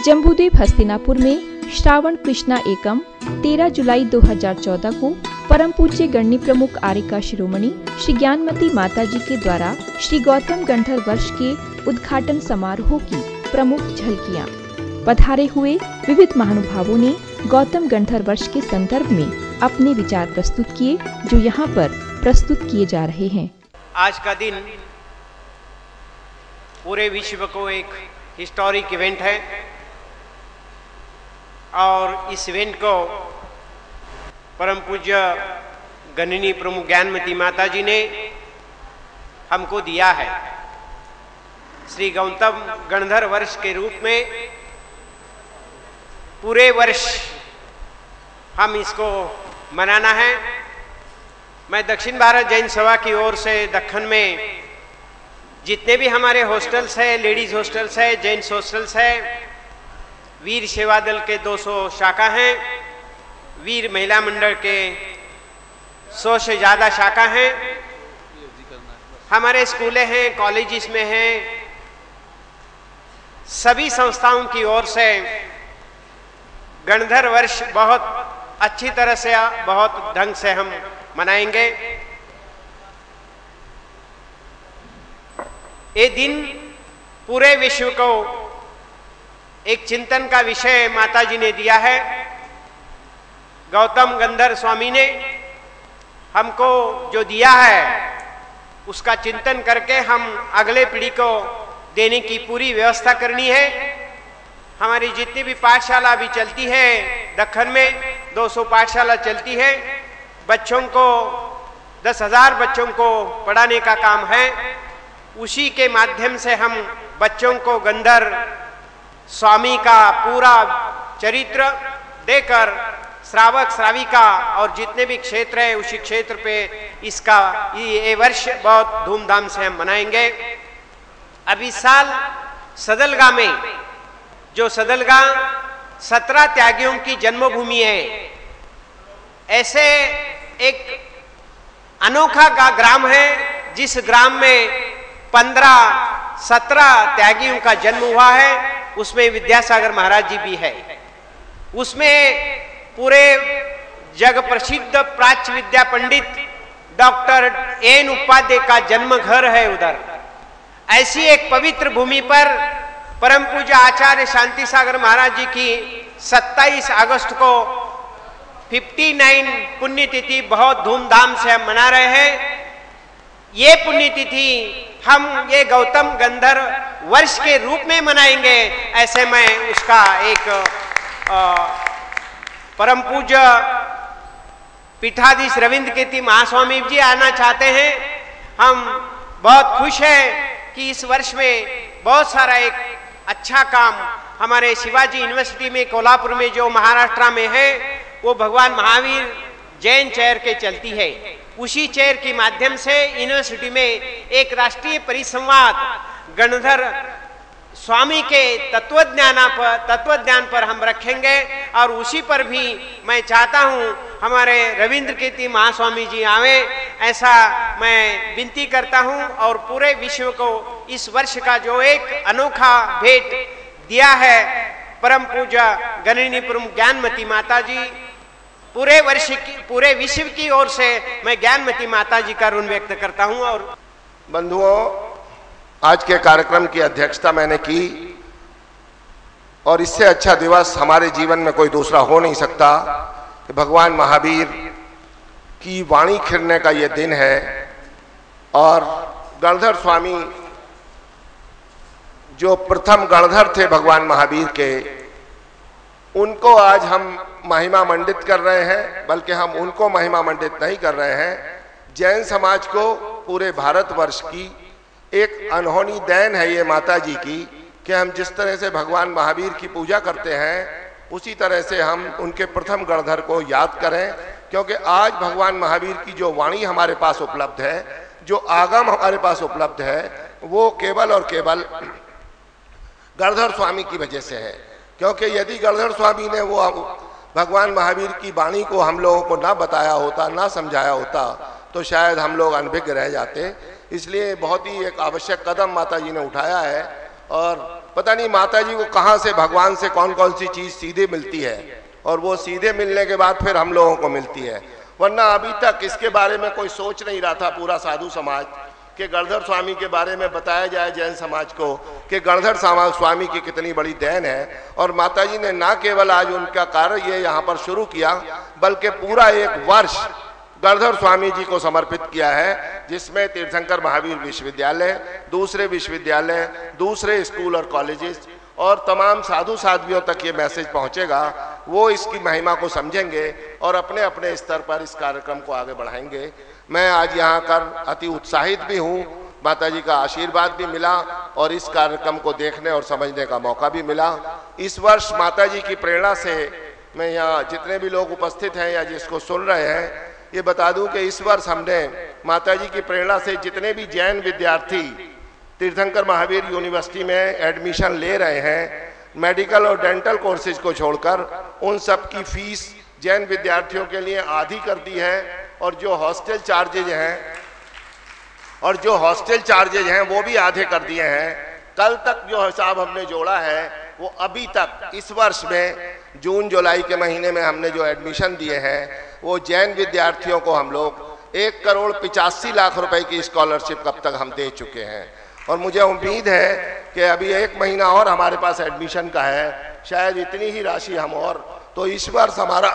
जम्बूद्वीप हस्तिनापुर में श्रावण कृष्णा एकम 13 जुलाई 2014 को परम पूज्य गणनी प्रमुख आर्यिका शिरोमणि श्री ज्ञानमती माता जी के द्वारा श्री गौतम गंधर वर्ष के उद्घाटन समारोह की प्रमुख झलकियां। पधारे हुए विविध महानुभावों ने गौतम गंधर वर्ष के संदर्भ में अपने विचार प्रस्तुत किए, जो यहाँ पर प्रस्तुत किए जा रहे हैं। आज का दिन पूरे विश्व को एक हिस्टोरिक इवेंट है और इस इवेंट को परम पूज्य गणनी प्रमुख ज्ञानमती माता जी ने हमको दिया है। श्री गौतम गंधर वर्ष के रूप में पूरे वर्ष हम इसको मनाना है। मैं दक्षिण भारत जैन सभा की ओर से दक्कन में जितने भी हमारे हॉस्टल्स है, लेडीज हॉस्टल्स है, जेंट्स हॉस्टल्स है, वीर सेवा दल के 200 शाखा हैं, वीर महिला मंडल के 100 से ज़्यादा शाखा हैं, हमारे स्कूलें हैं, कॉलेजेस में हैं, सभी संस्थाओं की ओर से गणधर वर्ष बहुत अच्छी तरह से, बहुत ढंग से हम मनाएंगे। ये दिन पूरे विश्व को एक चिंतन का विषय माता जी ने दिया है। गौतम गंधर स्वामी ने हमको जो दिया है उसका चिंतन करके हम अगले पीढ़ी को देने की पूरी व्यवस्था करनी है। हमारी जितनी भी पाठशाला भी चलती है, दक्कन में 200 पाठशाला चलती है, बच्चों को 10,000 बच्चों को पढ़ाने का काम है। उसी के माध्यम से हम बच्चों को गंधर स्वामी का पूरा चरित्र देकर श्रावक श्राविका और जितने भी क्षेत्र है उसी क्षेत्र पे इसका ये वर्ष बहुत धूमधाम से हम मनाएंगे। अब इस साल सदलगा में, जो सदलगा 17 त्यागियों की जन्मभूमि है, ऐसे एक अनोखा ग्राम है जिस ग्राम में 15-17 त्यागियों का जन्म हुआ है। उसमें विद्यासागर महाराज जी भी है। उसमें पूरे जग प्रसिद्ध प्राच्य विद्या पंडित डॉक्टर एन उपाध्याय का जन्म घर है उधर। ऐसी एक पवित्र भूमि पर परम पूज्य आचार्य शांति सागर महाराज जी की 27 अगस्त को 59 पुण्यतिथि बहुत धूमधाम से हम मना रहे हैं। ये पुण्यतिथि हम ये गौतम गंधर वर्ष के रूप में मनाएंगे। ऐसे मैं उसका एक परम पूज्य पीठाधीश रविंद्र कीर्ति महास्वामी जी आना चाहते हैं। हम बहुत खुश हैं कि इस वर्ष में बहुत सारा एक अच्छा काम हमारे शिवाजी यूनिवर्सिटी में कोल्हापुर में जो महाराष्ट्र में है वो भगवान महावीर जैन चेयर के चलती है। उसी चेयर के माध्यम से यूनिवर्सिटी में एक राष्ट्रीय परिसंवाद गणधर स्वामी के तत्वज्ञान पर हम रखेंगे और उसी पर भी मैं चाहता हूं हमारे रविंद्र कीर्ति महास्वामी जी आवे, ऐसा मैं विनती करता हूं। और पूरे विश्व को इस वर्ष का जो एक अनोखा भेंट दिया है परम पूज्य गणनी प्रमुख ज्ञानमती माता जी, पूरे विश्व की ओर से मैं ज्ञानमती माता जी का ऋण व्यक्त करता हूं। और बंधुओं, आज के कार्यक्रम की अध्यक्षता मैंने की और इससे अच्छा दिवस हमारे जीवन में कोई दूसरा हो नहीं सकता कि भगवान महावीर की वाणी खिलने का ये दिन है। और गणधर स्वामी जो प्रथम गणधर थे भगवान महावीर के, उनको आज हम महिमा मंडित कर रहे हैं। बल्कि हम उनको महिमा मंडित नहीं कर रहे हैं, जैन समाज को पूरे भारतवर्ष की एक अनहोनी देन है ये माता जी की कि हम जिस तरह से भगवान महावीर की पूजा करते हैं उसी तरह से हम उनके प्रथम गणधर को याद करें। क्योंकि आज भगवान महावीर की जो वाणी हमारे पास उपलब्ध है, जो आगम हमारे पास उपलब्ध है, वो केवल और केवल गणधर स्वामी की वजह से है। क्योंकि यदि गणधर स्वामी ने वो भगवान महावीर की वाणी को हम लोगों को ना बताया होता, ना समझाया होता, तो शायद हम लोग अनभिज्ञ रह जाते। इसलिए बहुत ही एक आवश्यक कदम माता जी ने उठाया है और पता नहीं माता जी को कहाँ से भगवान से कौन कौन सी चीज सीधे मिलती है और वो सीधे मिलने के बाद फिर हम लोगों को मिलती है, वरना अभी तक इसके बारे में कोई सोच नहीं रहा था पूरा साधु समाज कि गणधर स्वामी के बारे में बताया जाए जैन समाज को कि गणधर स्वामी की कितनी बड़ी देन है। और माता जी ने ना केवल आज उनका कार्य ये यहाँ पर शुरू किया बल्कि पूरा एक वर्ष गणधर स्वामी जी को समर्पित किया है, जिसमें तीर्थंकर महावीर विश्वविद्यालय, दूसरे विश्वविद्यालय, दूसरे स्कूल और कॉलेजेस और तमाम साधु साध्वियों तक ये मैसेज पहुंचेगा। वो इसकी महिमा को समझेंगे और अपने अपने स्तर पर इस कार्यक्रम को आगे बढ़ाएंगे। मैं आज यहाँ कर अति उत्साहित भी हूँ, माता जी का आशीर्वाद भी मिला और इस कार्यक्रम को देखने और समझने का मौका भी मिला। इस वर्ष माता जी की प्रेरणा से मैं यहाँ जितने भी लोग उपस्थित हैं या जिसको सुन रहे हैं ये बता दूं कि इस वर्ष हमने माता जी की प्रेरणा से जितने भी जैन विद्यार्थी तीर्थंकर महावीर यूनिवर्सिटी में एडमिशन ले रहे हैं, मेडिकल और डेंटल कोर्सेज को छोड़कर, उन सब की फीस जैन विद्यार्थियों के लिए आधी कर दी है और जो हॉस्टल चार्जेज हैं वो भी आधे कर दिए हैं। कल तक जो हिसाब हमने जोड़ा है वो अभी तक इस वर्ष में जून जुलाई के महीने में हमने जो एडमिशन दिए हैं वो जैन विद्यार्थियों को हम लोग 1,85,00,000 रुपए की स्कॉलरशिप कब तक हम दे चुके हैं। और मुझे उम्मीद है कि अभी 1 महीना और हमारे पास एडमिशन का है, शायद इतनी ही राशि हम और, तो इस वर्ष हमारा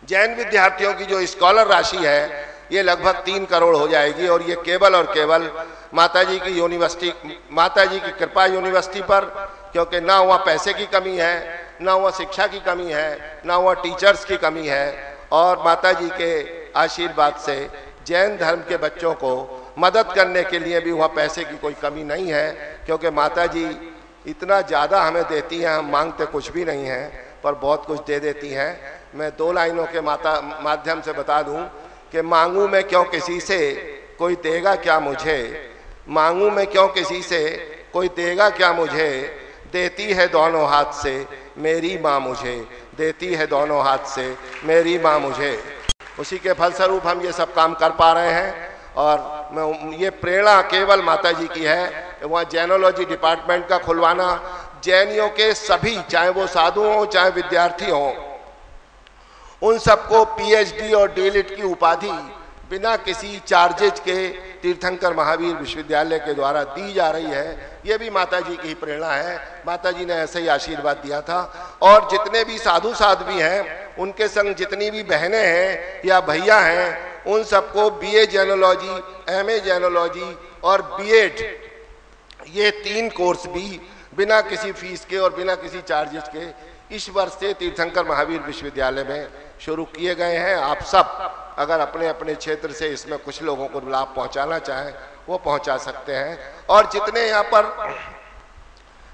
जैन विद्यार्थियों की जो स्कॉलर राशि है ये लगभग 3 करोड़ हो जाएगी। और ये केवल और केवल माता जी की यूनिवर्सिटी, माता जी की कृपा यूनिवर्सिटी पर, क्योंकि ना वहाँ पैसे की कमी है, ना वहाँ शिक्षा की कमी है, ना वहाँ टीचर्स की कमी है, और माता जी के आशीर्वाद से जैन धर्म के बच्चों को मदद करने के लिए भी वहाँ पैसे की कोई कमी नहीं है, क्योंकि माता जी इतना ज़्यादा हमें देती हैं, हम मांगते कुछ भी नहीं हैं पर बहुत कुछ दे देती हैं। मैं 2 लाइनों के माध्यम से बता दूं कि मांगू मैं क्यों किसी से, कोई देगा क्या मुझे, मांगू मैं क्यों किसी से, कोई देगा क्या मुझे, देती है दोनों हाथ से मेरी माँ मुझे, देती है दोनों हाथ से मेरी माँ मुझे। उसी के फलस्वरूप हम ये सब काम कर पा रहे हैं। और मैं ये प्रेरणा केवल माता जी की है। वहाँ जैनोलॉजी डिपार्टमेंट का खुलवाना, जैनियों के सभी, चाहे वो साधु हों चाहे विद्यार्थी हों, उन सबको पीएचडी और डीलिट की उपाधि बिना किसी चार्जेज के तीर्थंकर महावीर विश्वविद्यालय के द्वारा दी जा रही है। ये भी माता जी की प्रेरणा है, माता जी ने ऐसे ही आशीर्वाद दिया था। और जितने भी साधु साध्वी हैं, उनके संग जितनी भी बहनें हैं या भैया हैं, उन सबको बीए जैनोलॉजी, एमए जैनोलॉजी और बीएड, ये 3 कोर्स भी बिना किसी फीस के और बिना किसी चार्जेस के इस वर्ष से तीर्थंकर महावीर विश्वविद्यालय में शुरू किए गए हैं। आप सब अगर अपने अपने क्षेत्र से इसमें कुछ लोगों को लाभ पहुंचाना चाहें वो पहुंचा सकते हैं। और जितने यहाँ पर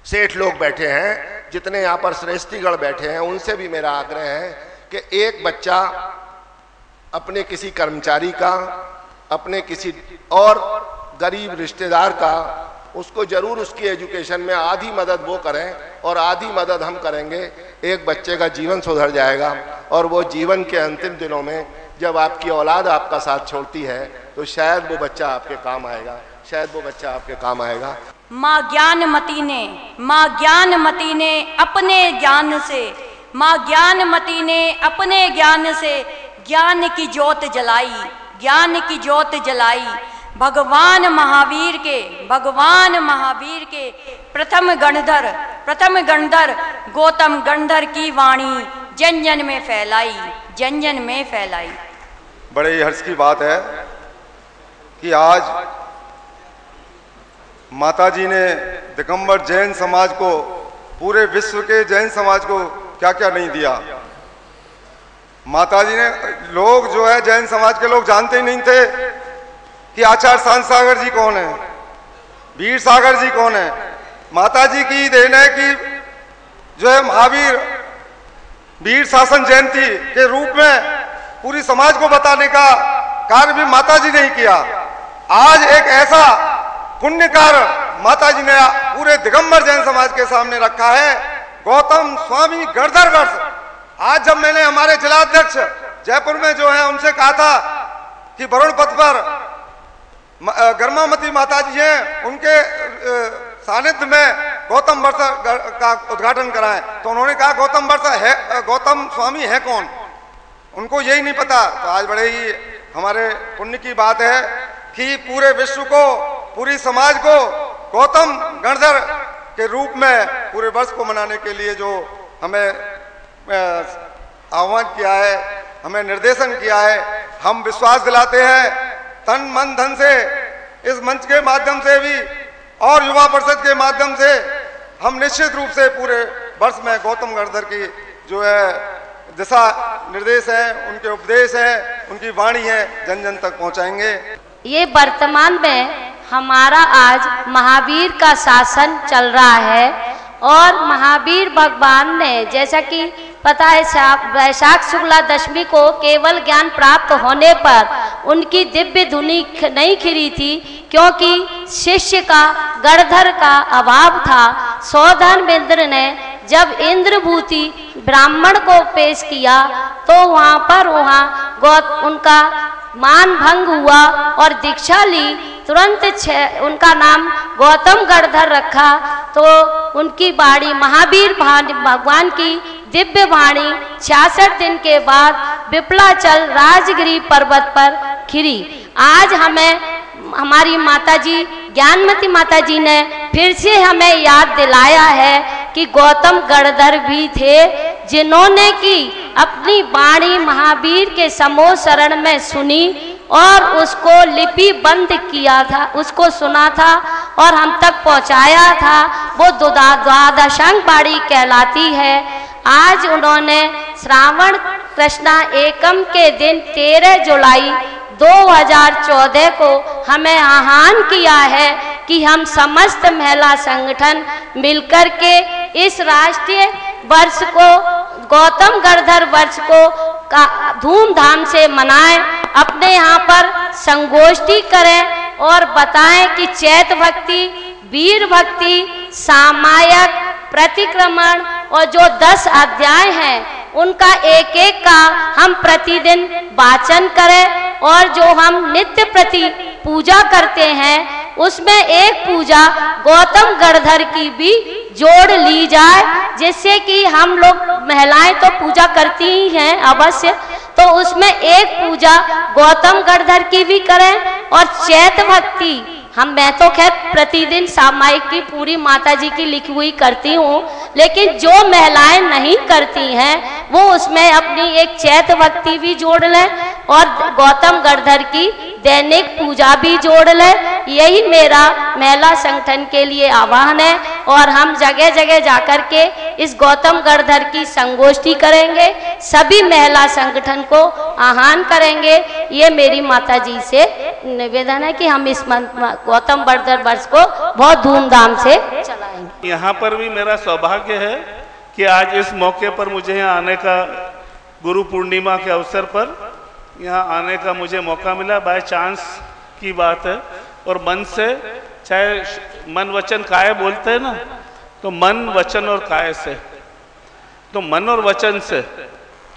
सेठ लोग बैठे हैं, जितने यहाँ पर श्रेष्ठीगण बैठे हैं, उनसे भी मेरा आग्रह है कि एक बच्चा अपने किसी कर्मचारी का, अपने किसी और गरीब रिश्तेदार का, उसको जरूर उसकी एजुकेशन में आधी मदद वो करें और आधी मदद हम करेंगे। एक बच्चे का जीवन सुधर जाएगा और वो जीवन के अंतिम दिनों में जब आपकी औलाद आपका साथ छोड़ती है तो शायद वो बच्चा आपके काम आएगा, शायद वो बच्चा आपके काम आएगा। माँ ज्ञानमती ने अपने ज्ञान से, माँ ज्ञानमती ने अपने ज्ञान से ज्ञान की ज्योत जलाई, ज्ञान की ज्योत जलाई। भगवान महावीर के प्रथम गणधर गौतम गणधर की वाणी जन जन में फैलाई। बड़े ही हर्ष की बात है कि आज माताजी ने दिगंबर जैन समाज को, पूरे विश्व के जैन समाज को क्या क्या नहीं दिया। माताजी ने, लोग जो है जैन समाज के लोग जानते ही नहीं थे कि आचार्य शांतसागर जी कौन है, वीर सागर जी कौन है। माताजी की देन है कि जो है महावीर वीर शासन जयंती के रूप में पूरी समाज को बताने का कार्य भी माताजी ने ही किया। आज एक ऐसा पुण्य कार्य माताजी ने पूरे दिगंबर जैन समाज के सामने रखा है। गौतम स्वामी गणधर वर्ष, आज जब मैंने हमारे जिलाध्यक्ष जयपुर में जो है उनसे कहा था कि वरुण पथ पर गर्मामती माता जी हैं, उनके सानिध्य में गौतम वर्ष का उद्घाटन कराएं। तो उन्होंने कहा गौतम वर्ष है, गौतम स्वामी है कौन, उनको यही नहीं पता। तो आज बड़े ही हमारे पुण्य की बात है कि पूरे विश्व को, पूरी समाज को गौतम गणधर के रूप में पूरे वर्ष को मनाने के लिए जो हमें आह्वान किया है, हमें निर्देशन किया है, हम विश्वास दिलाते हैं तन मन धन से, इस मंच के माध्यम से भी और युवा परिषद के माध्यम से हम निश्चित रूप से पूरे वर्ष में गौतम गणधर की जो है दिशा निर्देश है, उनके उपदेश है, उनकी वाणी है, जन जन तक पहुंचाएंगे। ये वर्तमान में हमारा आज महावीर का शासन चल रहा है और महावीर भगवान ने, जैसा कि पता है, वैशाख शुक्ला दशमी को केवल ज्ञान प्राप्त होने पर उनकी दिव्य धुनी नहीं खिली थी, क्योंकि शिष्य का गणधर का अभाव था। सौधर्मेंद्र ने जब इंद्रभूति ब्राह्मण को पेश किया तो उनका मान भंग हुआ और दीक्षा ली। तुरंत उनका नाम गौतम गणधर रखा। तो उनकी वाणी, महावीर भगवान की दिव्य वाणी 66 दिन के बाद विपलाचल राजगिरी पर्वत पर खिरी। आज हमारी माताजी ज्ञानमती माताजी ने फिर से हमें याद दिलाया है कि गौतम गणधर भी थे, जिन्होंने की अपनी वाणी महावीर के समोह शरण में सुनी और उसको लिपिबंद किया था, उसको सुना था और हम तक पहुंचाया था। वो द्वादशांग वाणी कहलाती है। आज उन्होंने श्रावण कृष्णा एकम के दिन 13 जुलाई 2014 को हमें आह्वान किया है कि हम समस्त महिला संगठन मिलकर के इस राष्ट्रीय वर्ष को, गौतम गणधर वर्ष को धूमधाम से मनाएं, अपने यहाँ पर संगोष्ठी करें और बताएं कि चैत भक्ति, वीर भक्ति, सामायक, प्रतिक्रमण और जो 10 अध्याय हैं उनका एक एक का हम प्रतिदिन वाचन करें और जो हम नित्य प्रति पूजा करते हैं उसमें एक पूजा गौतम गणधर की भी जोड़ ली जाए, जिससे कि हम लोग महिलाएं तो पूजा करती ही हैं अवश्य, तो उसमें एक पूजा गौतम गणधर की भी करें और चैत भक्ति मैं तो खैर प्रतिदिन सामायिक की पूरी माताजी की लिखी हुई करती हूँ, लेकिन जो महिलाएं नहीं करती हैं वो उसमें अपनी एक चैत भक्ति भी जोड़ लें और गौतम गणधर की दैनिक पूजा भी जोड़ लें। यही मेरा महिला संगठन के लिए आह्वान है और हम जगह जगह जाकर के इस गौतम गणधर की संगोष्ठी करेंगे, सभी महिला संगठन को आह्वान करेंगे। ये मेरी माताजी से निवेदन है कि हम इस गौतम गणधर वर्ष को बहुत धूमधाम से चलाएंगे। यहाँ पर भी मेरा सौभाग्य है कि आज इस मौके पर मुझे यहाँ आने का, गुरु पूर्णिमा के अवसर पर यहाँ आने का मुझे मौका मिला। बाय चांस की बात है और मन से, चाहे मन वचन काय बोलते हैं ना, तो मन वचन और काय से, तो मन और वचन से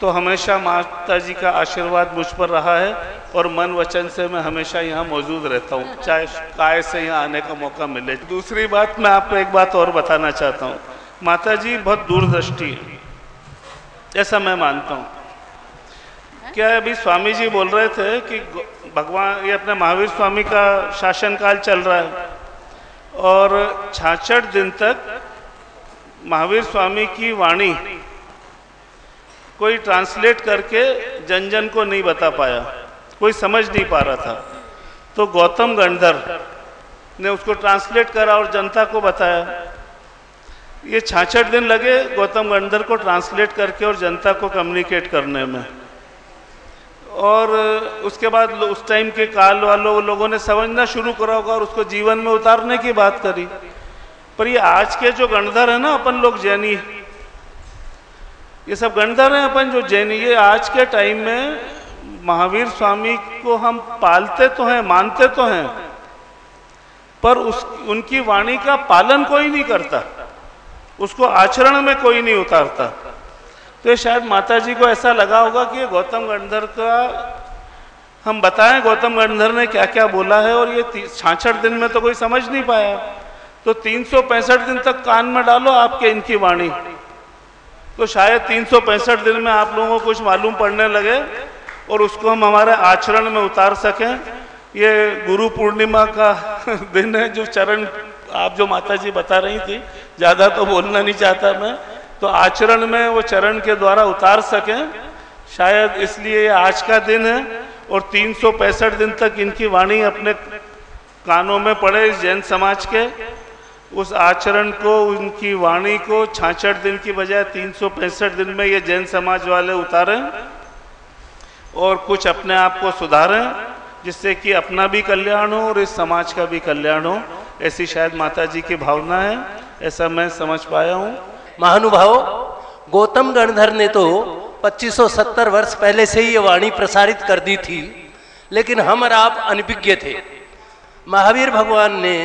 तो हमेशा माता जी का आशीर्वाद मुझ पर रहा है और मन वचन से मैं हमेशा यहाँ मौजूद रहता हूँ, चाहे काय से यहाँ आने का मौका मिले। दूसरी बात, मैं आपको एक बात और बताना चाहता हूँ, माता जी बहुत दूरदृष्टि है, ऐसा मैं मानता हूँ। क्या अभी स्वामी जी बोल रहे थे कि भगवान, ये अपने महावीर स्वामी का शासनकाल चल रहा है और 66 दिन तक महावीर स्वामी की वाणी कोई ट्रांसलेट करके जन जन को नहीं बता पाया, कोई समझ नहीं पा रहा था। तो गौतम गणधर ने उसको ट्रांसलेट करा और जनता को बताया। ये 66 दिन लगे गौतम गणधर को ट्रांसलेट करके और जनता को कम्युनिकेट करने में। और उसके बाद उस टाइम के काल वालों लोगों ने समझना शुरू करा होगा और उसको जीवन में उतारने की बात करी। पर ये आज के जो गणधर है ना, अपन लोग जैनी, ये सब गणधर हैं अपन जो जैनी, ये आज के टाइम में महावीर स्वामी को हम पालते तो हैं, मानते तो हैं, पर उनकी वाणी का पालन कोई नहीं करता, उसको आचरण में कोई नहीं उतारता। तो शायद माता जी को ऐसा लगा होगा कि गौतम गणधर का हम बताएं, गौतम गणधर ने क्या क्या बोला है, और ये 66 दिन में तो कोई समझ नहीं पाया। तो 365 दिन तक कान में डालो आपके इनकी वाणी, तो शायद 365 दिन में आप लोगों को कुछ मालूम पड़ने लगे और उसको हम हमारे आचरण में उतार सकें। ये गुरु पूर्णिमा का दिन है, जो चरण आप जो माता जी बता रही थी, ज़्यादा तो बोलना नहीं चाहता मैं, तो आचरण में वो चरण के द्वारा उतार सकें, शायद इसलिए ये आज का दिन है। और 365 दिन तक इनकी वाणी अपने कानों में पड़े इस जैन समाज के, उस आचरण को, उनकी वाणी को 66 दिन की बजाय 365 दिन में ये जैन समाज वाले उतारें और कुछ अपने आप को सुधारें, जिससे कि अपना भी कल्याण हो और इस समाज का भी कल्याण हो। ऐसी शायद माता जी की भावना है, ऐसा मैं समझ पाया हूँ। महानुभाव, गौतम गणधर ने तो 2570 वर्ष पहले से ही ये वाणी प्रसारित कर दी थी, लेकिन हम और आप अनभिज्ञ थे। महावीर भगवान ने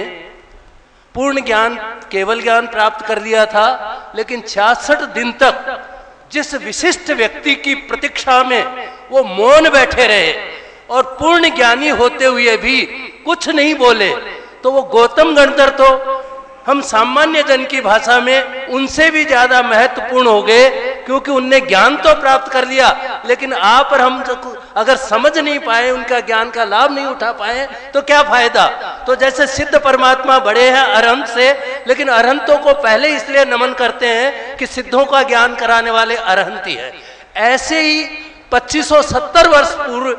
पूर्ण ज्ञान, केवल ज्ञान प्राप्त कर लिया था, लेकिन 66 दिन तक जिस विशिष्ट व्यक्ति की प्रतीक्षा में वो मौन बैठे रहे और पूर्ण ज्ञानी होते हुए भी कुछ नहीं बोले, तो वो गौतम गणधर तो हम सामान्य जन की भाषा में उनसे भी ज्यादा महत्वपूर्ण हो गए, क्योंकि उनने ज्ञान तो प्राप्त कर लिया, लेकिन आप और हम अगर समझ नहीं पाए, उनका ज्ञान का लाभ नहीं उठा पाए, तो क्या फायदा। तो जैसे सिद्ध परमात्मा बड़े हैं अरहंत से, लेकिन अरहंतों को पहले इसलिए नमन करते हैं कि सिद्धों का ज्ञान कराने वाले अरहंत ही है। ऐसे ही 2570 वर्ष पूर्व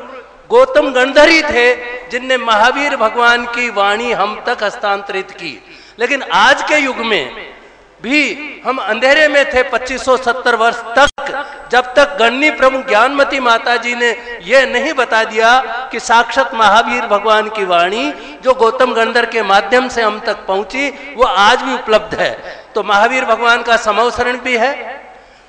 गौतम गणधर ही थे जिनने महावीर भगवान की वाणी हम तक हस्तांतरित की। लेकिन आज के युग में भी हम अंधेरे में थे 2570 वर्ष तक, जब तक गणनी प्रमुख ज्ञानमती माता जी ने यह नहीं बता दिया कि साक्षात महावीर भगवान की वाणी जो गौतम गणधर के माध्यम से हम तक पहुंची, वो आज भी उपलब्ध है। तो महावीर भगवान का समवसरण भी है,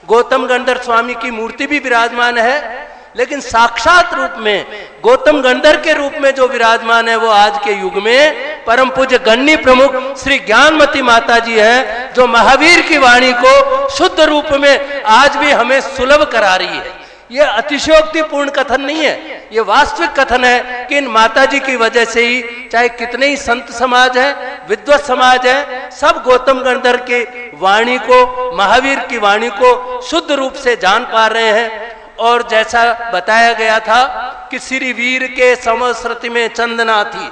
गौतम गणधर स्वामी की मूर्ति भी विराजमान है, लेकिन साक्षात रूप में गौतम गणधर के रूप में जो विराजमान है वो आज के युग में परम पूज्य गणनी प्रमुख श्री ज्ञानमती माता जी हैं, जो महावीर की वाणी को शुद्ध रूप में आज भी हमें सुलभ करा रही है। ये अतिशयोक्तिपूर्ण कथन नहीं है, ये वास्तविक कथन है कि इन माता जी की वजह से ही चाहे कितने ही संत समाज है, विद्वत समाज है, सब गौतम गणधर के वाणी को, महावीर की वाणी को शुद्ध रूप से जान पा रहे हैं। और जैसा बताया गया था कि श्री वीर के समवस्त्रति में चंदना थी,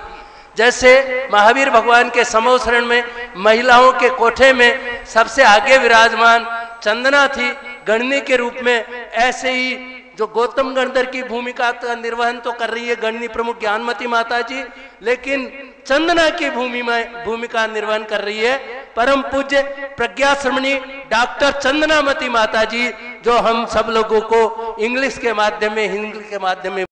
जैसे महावीर भगवान के समवसरण में महिलाओं के कोठे में सबसे आगे विराजमान चंदना थी गणनी के रूप में, ऐसे ही जो गौतम गणधर की भूमिका का निर्वहन तो कर रही है गणनी प्रमुख ज्ञानमती माता जी, लेकिन चंदना की भूमिका निर्वहन कर रही है परम पूज्य प्रज्ञा श्रमणी डॉक्टर चंदनामती माता जी, जो हम सब लोगों को इंग्लिश के माध्यम में, हिंदी के माध्यम में